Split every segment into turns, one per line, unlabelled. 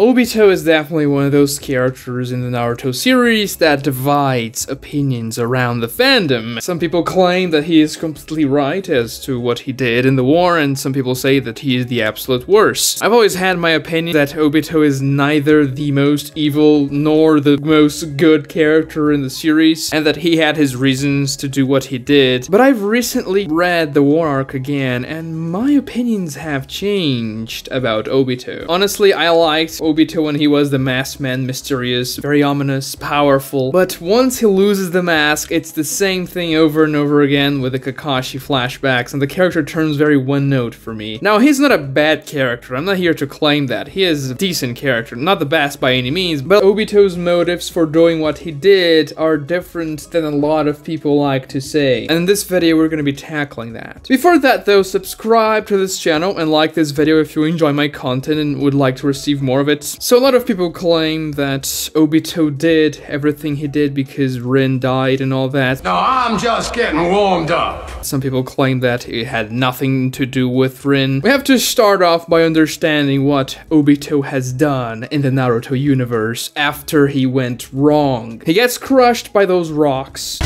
Obito is definitely one of those characters in the Naruto series that divides opinions around the fandom. Some people claim that he is completely right as to what he did in the war, and some people say that he is the absolute worst. I've always had my opinion that Obito is neither the most evil nor the most good character in the series, and that he had his reasons to do what he did. But I've recently read the war arc again, and my opinions have changed about Obito. Honestly, I liked Obito when he was the masked man, mysterious, very ominous, powerful, but once he loses the mask, it's the same thing over and over again with the Kakashi flashbacks, and the character turns very one-note for me. Now, he's not a bad character, I'm not here to claim that. He is a decent character, not the best by any means, but Obito's motives for doing what he did are different than a lot of people like to say, and in this video we're gonna be tackling that. Before that though, subscribe to this channel and like this video if you enjoy my content and would like to receive more of it. So a lot of people claim that Obito did everything he did because Rin died and all that.
No, I'm just getting warmed up.
Some people claim that it had nothing to do with Rin. We have to start off by understanding what Obito has done in the Naruto universe after he went wrong. He gets crushed by those rocks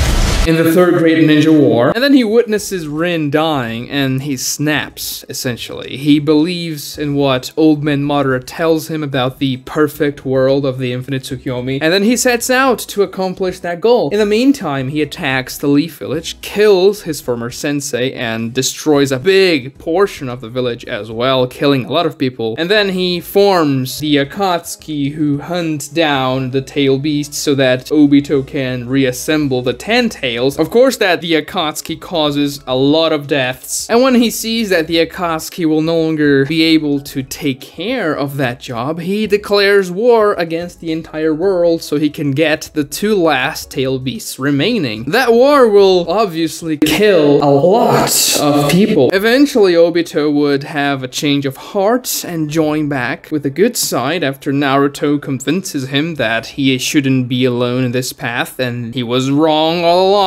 in the Third Great Ninja War, and then he witnesses Rin dying, and he snaps, essentially. He believes in what Old Man Madara tells him about the perfect world of the Infinite Tsukuyomi, and then he sets out to accomplish that goal. In the meantime, he attacks the Leaf Village, kills his former sensei, and destroys a big portion of the village as well, killing a lot of people. And then he forms the Akatsuki, who hunt down the tail beasts so that Obito can reassemble the 10 tails. Of course that the Akatsuki causes a lot of deaths, and when he sees that the Akatsuki will no longer be able to take care of that job, he declares war against the entire world so he can get the 2 last tail beasts remaining. That war will obviously kill a lot of people. Eventually Obito would have a change of heart and join back with the good side after Naruto convinces him that he shouldn't be alone in this path and he was wrong all along.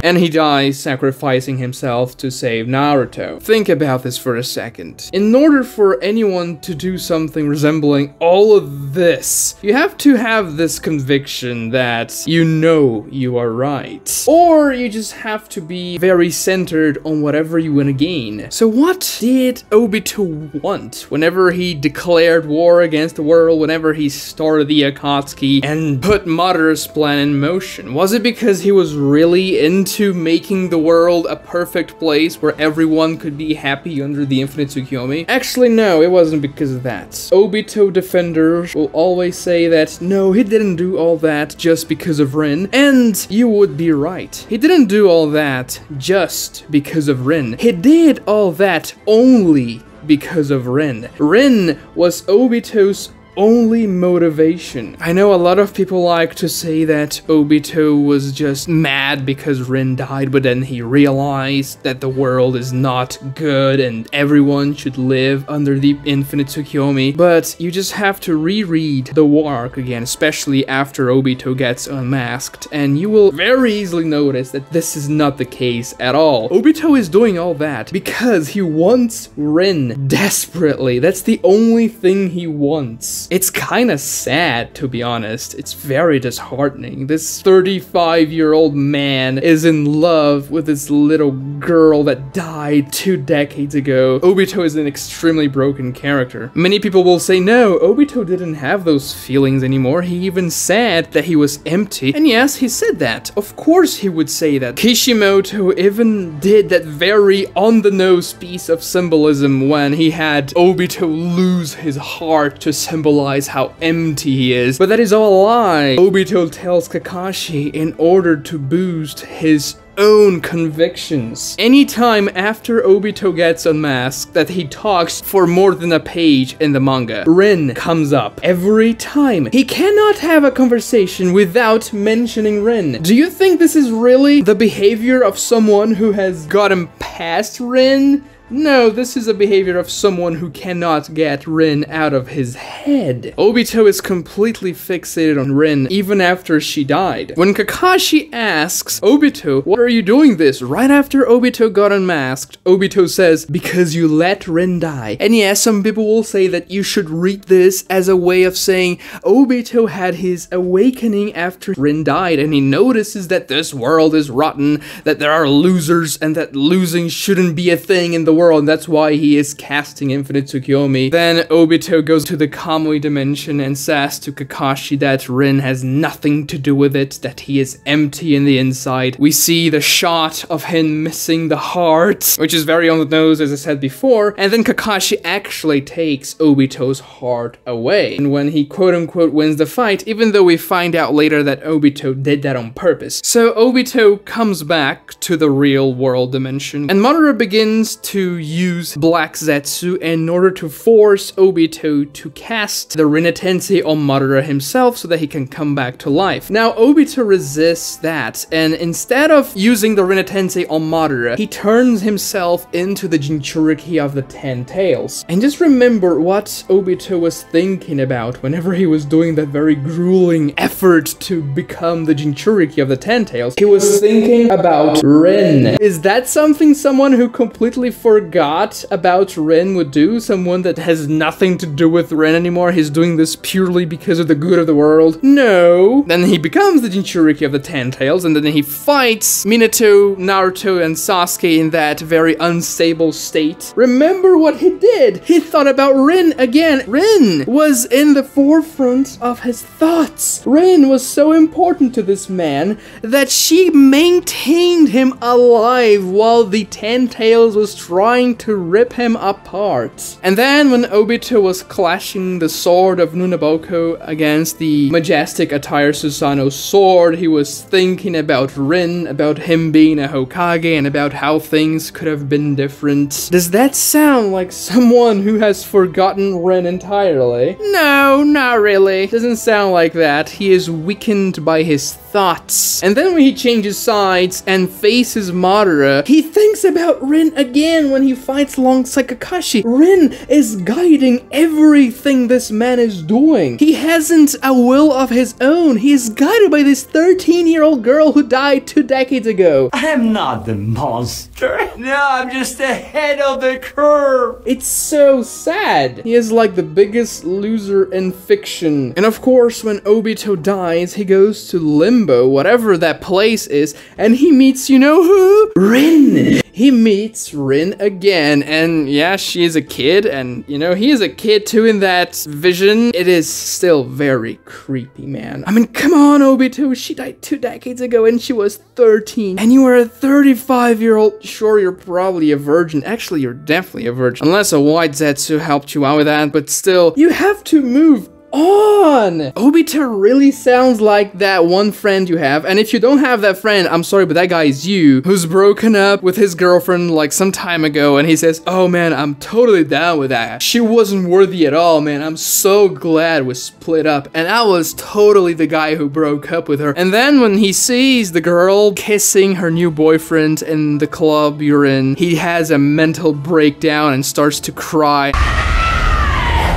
And he dies sacrificing himself to save Naruto. Think about this for a second. In order for anyone to do something resembling all of this, you have to have this conviction that you know you are right. Or you just have to be very centered on whatever you want to gain. So what did Obito want whenever he declared war against the world, whenever he started the Akatsuki and put Madara's plan in motion? Was it because he was really into making the world a perfect place where everyone could be happy under the Infinite Tsukuyomi? Actually, no, it wasn't because of that. Obito defenders will always say that, no, he didn't do all that just because of Rin, and you would be right. He didn't do all that just because of Rin. He did all that only because of Rin. Rin was Obito's only motivation. I know a lot of people like to say that Obito was just mad because Rin died, but then he realized that the world is not good and everyone should live under the Infinite Tsukuyomi. But you just have to reread the war arc again, especially after Obito gets unmasked, and you will very easily notice that this is not the case at all. Obito is doing all that because he wants Rin desperately. That's the only thing he wants. It's kinda sad, to be honest. It's very disheartening. This 35-year-old man is in love with this little girl that died 2 decades ago. Obito is an extremely broken character. Many people will say, no, Obito didn't have those feelings anymore. He even said that he was empty. And yes, he said that. Of course he would say that. Kishimoto even did that very on-the-nose piece of symbolism when he had Obito lose his heart to symbolize how empty he is, but that is all a lie. Obito tells Kakashi in order to boost his own convictions. Anytime after Obito gets unmasked that he talks for more than a page in the manga, Rin comes up. Every time. He cannot have a conversation without mentioning Rin. Do you think this is really the behavior of someone who has gotten past Rin? No, this is a behavior of someone who cannot get Rin out of his head. Obito is completely fixated on Rin even after she died. When Kakashi asks Obito, "What are you doing this?" right after Obito got unmasked, Obito says, "Because you let Rin die." And yes, some people will say that you should read this as a way of saying Obito had his awakening after Rin died, and he notices that this world is rotten, that there are losers, and that losing shouldn't be a thing in the world, and that's why he is casting Infinite Tsukiyomi. Then Obito goes to the Kamui dimension and says to Kakashi that Rin has nothing to do with it, that he is empty in the inside. We see the shot of him missing the heart, which is very on the nose, as I said before, and then Kakashi actually takes Obito's heart away. And when he quote-unquote wins the fight, even though we find out later that Obito did that on purpose. So Obito comes back to the real world dimension, and Madara begins to use Black Zetsu in order to force Obito to cast the Rinnetense on Madara himself so that he can come back to life. Now Obito resists that, and instead of using the Rinnetense on Madara, he turns himself into the Jinchuriki of the Ten Tails. And just remember what Obito was thinking about whenever he was doing that very grueling effort to become the Jinchuriki of the Ten Tails. He was thinking about Rin. Is that something someone who completely forgot about Rin would do? Someone that has nothing to do with Rin anymore? He's doing this purely because of the good of the world? No. Then he becomes the Jinchuriki of the Ten Tails, and then he fights Minato, Naruto, and Sasuke in that very unstable state. Remember what he did? He thought about Rin again. Rin was in the forefront of his thoughts. Rin was so important to this man that she maintained him alive while the Ten Tails was trying to rip him apart. And then when Obito was clashing the sword of Nunaboko against the majestic Attire Susanoo sword, he was thinking about Rin, about him being a Hokage, and about how things could have been different. Does that sound like someone who has forgotten Rin entirely? No, not really. Doesn't sound like that. He is weakened by his thoughts. And then when he changes sides and faces Madara, he thinks about Rin again when he fights alongside Kakashi. Rin is guiding everything this man is doing. He hasn't a will of his own. He is guided by this 13-year-old girl who died 2 decades ago.
I am not the monster. No, I'm just ahead of the curve.
It's so sad. He is like the biggest loser in fiction. And of course, when Obito dies, he goes to Limbo, whatever that place is, and he meets, you know who? Rin. He meets Rin again, and yeah, she is a kid, and you know, he is a kid too in that vision. It is still very creepy, man. I mean, come on, Obito, she died 2 decades ago and she was 13, and you were a 35-year-old. Sure, you're probably a virgin. Actually, you're definitely a virgin, unless a white Zetsu helped you out with that, but still, you have to move on. Obito really sounds like that one friend you have, and if you don't have that friend, I'm sorry, but that guy is you, who's broken up with his girlfriend like some time ago, and he says, "Oh man, I'm totally down with that. She wasn't worthy at all, man. I'm so glad we split up, and I was totally the guy who broke up with her." And then when he sees the girl kissing her new boyfriend in the club you're in, he has a mental breakdown and starts to cry.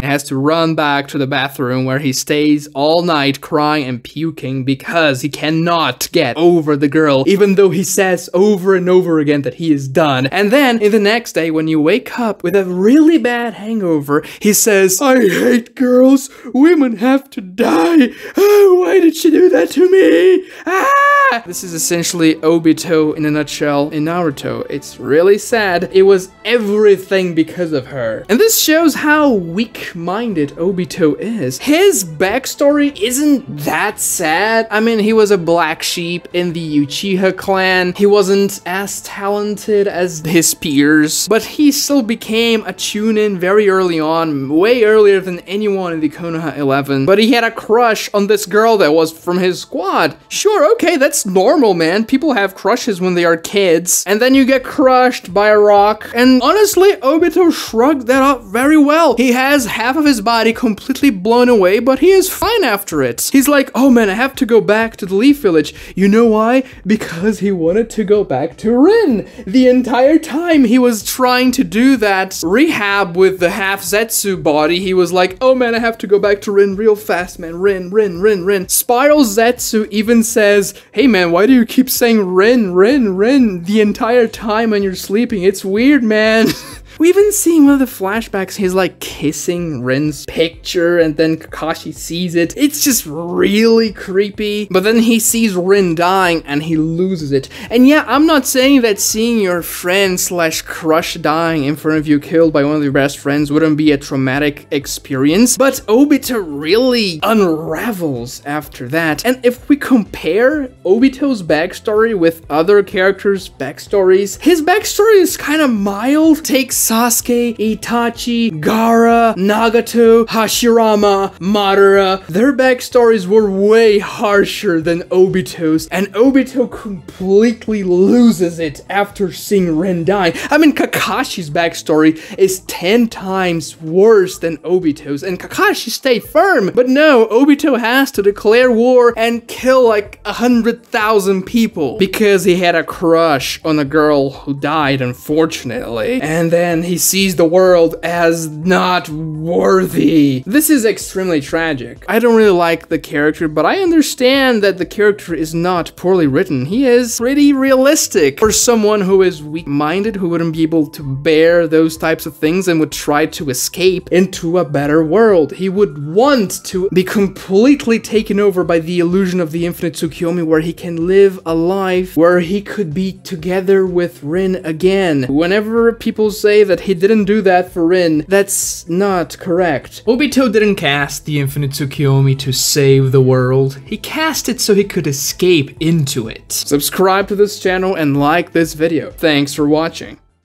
Has to run back to the bathroom where he stays all night crying and puking because he cannot get over the girl, even though he says over and over again that he is done. And then in the next day, when you wake up with a really bad hangover, he says, "I hate girls. Women have to die. Oh, why did she do that to me? Ah!" This is essentially Obito in a nutshell in Naruto. It's really sad. It was everything because of her. And this shows how weak-minded Obito is. His backstory isn't that sad. I mean, he was a black sheep in the Uchiha clan. He wasn't as talented as his peers, but he still became a Chunin very early on, way earlier than anyone in the Konoha 11. But he had a crush on this girl that was from his squad. Sure, okay, that's normal, man. People have crushes when they are kids. And then you get crushed by a rock. And honestly, Obito shrugged that off very well. He has half of his body completely blown away, but he is fine after it. He's like, oh man, I have to go back to the Leaf Village. You know why? Because he wanted to go back to Rin. The entire time he was trying to do that rehab with the half Zetsu body, he was like, oh man, I have to go back to Rin real fast, man. Rin, Rin, Rin, Rin. Spiral Zetsu even says, hey man, why do you keep saying Rin, Rin, Rin the entire time when you're sleeping? It's weird, man. We even see in one of the flashbacks, he's like kissing Rin's picture and then Kakashi sees it. It's just really creepy. But then he sees Rin dying and he loses it. And yeah, I'm not saying that seeing your friend slash crush dying in front of you killed by one of your best friends wouldn't be a traumatic experience, but Obito really unravels after that. And if we compare Obito's backstory with other characters' backstories, his backstory is kind of mild. Take Sasuke, Itachi, Gaara, Nagato, Hashirama, Madara. Their backstories were way harsher than Obito's, and Obito completely loses it after seeing Rin die. I mean, Kakashi's backstory is 10 times worse than Obito's, and Kakashi stayed firm. But no, Obito has to declare war and kill like 100,000 people because he had a crush on a girl who died, unfortunately. And then he sees the world as not worthy. This is extremely tragic. I don't really like the character, but I understand that the character is not poorly written. He is pretty realistic for someone who is weak-minded, who wouldn't be able to bear those types of things and would try to escape into a better world. He would want to be completely taken over by the illusion of the infinite Tsukiyomi, where he can live a life where he could be together with Rin again. Whenever people say that he didn't do that for Rin, that's not correct. Obito didn't cast the infinite Tsukiyomi to save the world. He cast it so he could escape into it. Subscribe to this channel and like this video. Thanks for watching.